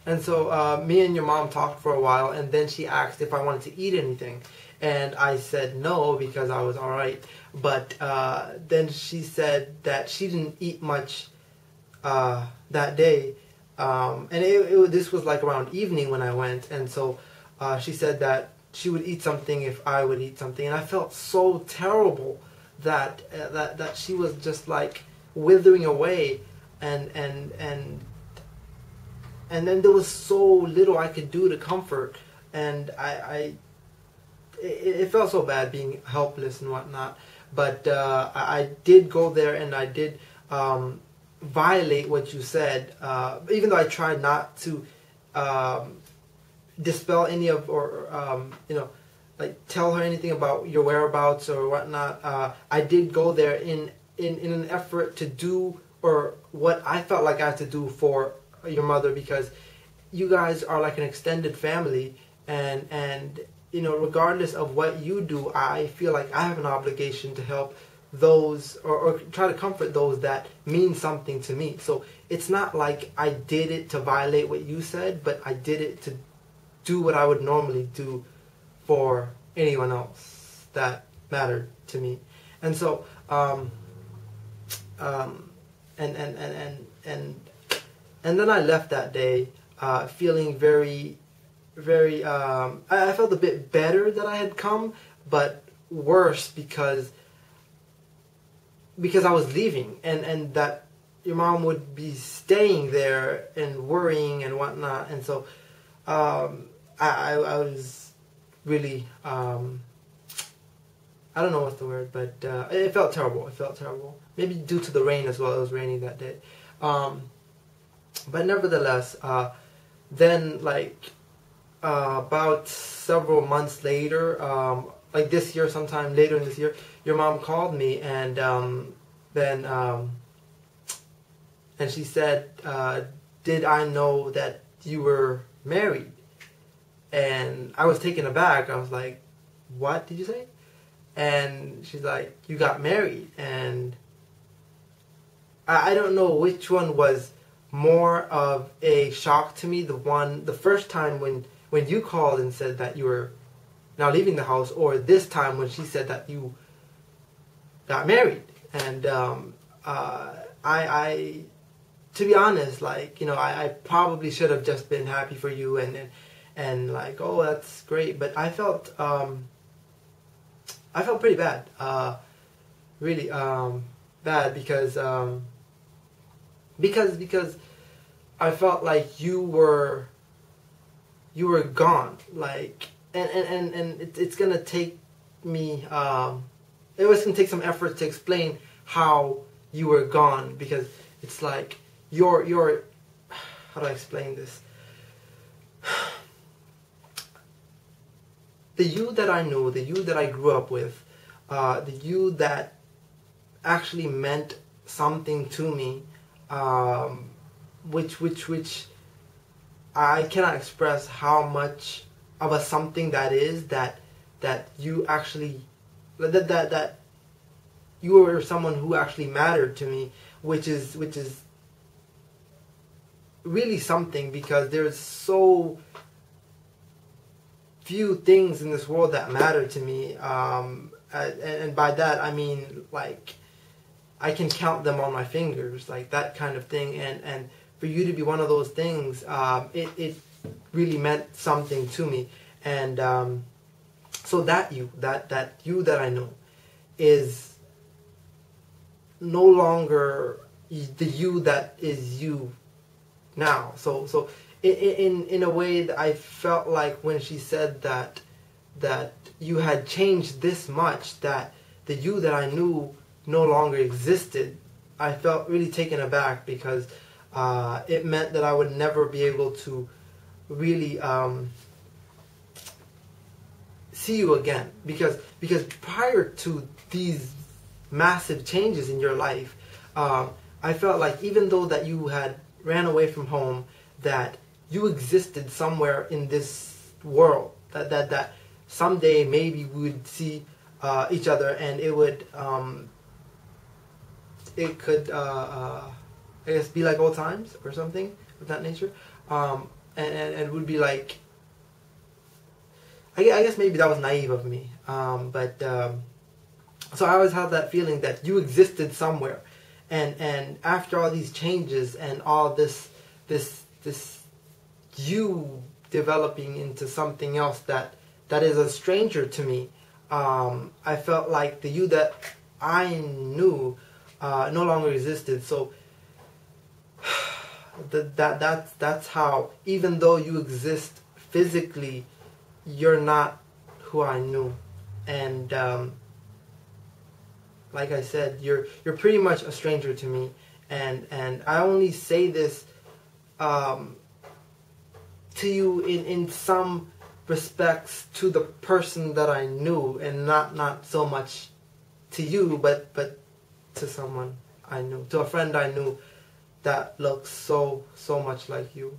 And so me and your mom talked for a while, and then she asked if I wanted to eat anything. And I said no because I was all right. But then she said that she didn't eat much that day. And this was like around evening when I went. And so she said that she would eat something if I would eat something. And I felt so terrible that that she was just like withering away. And then there was so little I could do to comfort. And it felt so bad being helpless and whatnot. But I did go there, and I did violate what you said, even though I tried not to dispel any of, or like tell her anything about your whereabouts or whatnot. I did go there in an effort to do, or what I felt like I had to do for your mother, because you guys are like an extended family, and regardless of what you do, I feel like I have an obligation to help those, or try to comfort those that mean something to me. So it's not like I did it to violate what you said, but I did it to do what I would normally do for anyone else that mattered to me. And so and then I left that day feeling very, very, I felt a bit better that I had come, but worse because I was leaving, and that your mom would be staying there and worrying and whatnot. And so I was really, I don't know what's the word, but it felt terrible. It felt terrible. Maybe due to the rain as well. It was raining that day. But nevertheless, then like about several months later, like this year, sometime later in this year, your mom called me, and then and she said, did I know that you were married? And I was taken aback. I was like, what did you say? And she's like, you got married. And I don't know which one was more of a shock to me, the first time when you called and said that you were now leaving the house, or this time when she said that you got married. And I to be honest, like, I probably should have just been happy for you and like, oh, that's great. But I felt pretty bad, really bad, because I felt like you were gone, like, and it's gonna take me, it was gonna take some effort to explain how you were gone, because it's like your how do I explain this? The you that I knew, the you that I grew up with, the you that actually meant something to me, which I cannot express how much of a something that is, that you actually, that you were someone who actually mattered to me, which is really something, because there's so few things in this world that matter to me, and by that I mean, like, I can count them on my fingers, like that kind of thing. And for you to be one of those things, it really meant something to me. And so that you that I know is no longer the you that is you now. So in a way that I felt like when she said that you had changed this much, that the you that I knew no longer existed, I felt really taken aback, because it meant that I would never be able to really see you again, because prior to these massive changes in your life, I felt like even though that you had ran away from home, that you existed somewhere in this world, that someday maybe we would see each other, and it would it could I guess be like old times or something of that nature. and would be like, I guess maybe that was naive of me, so I always had that feeling that you existed somewhere, and after all these changes and all this you developing into something else that is a stranger to me, I felt like the you that I knew no longer existed. So that's how, even though you exist physically, you're not who I knew. And like I said, you're pretty much a stranger to me. And I only say this to you in some respects to the person that I knew, and not so much to you, but to someone I knew, to a friend I knew that looks so much like you.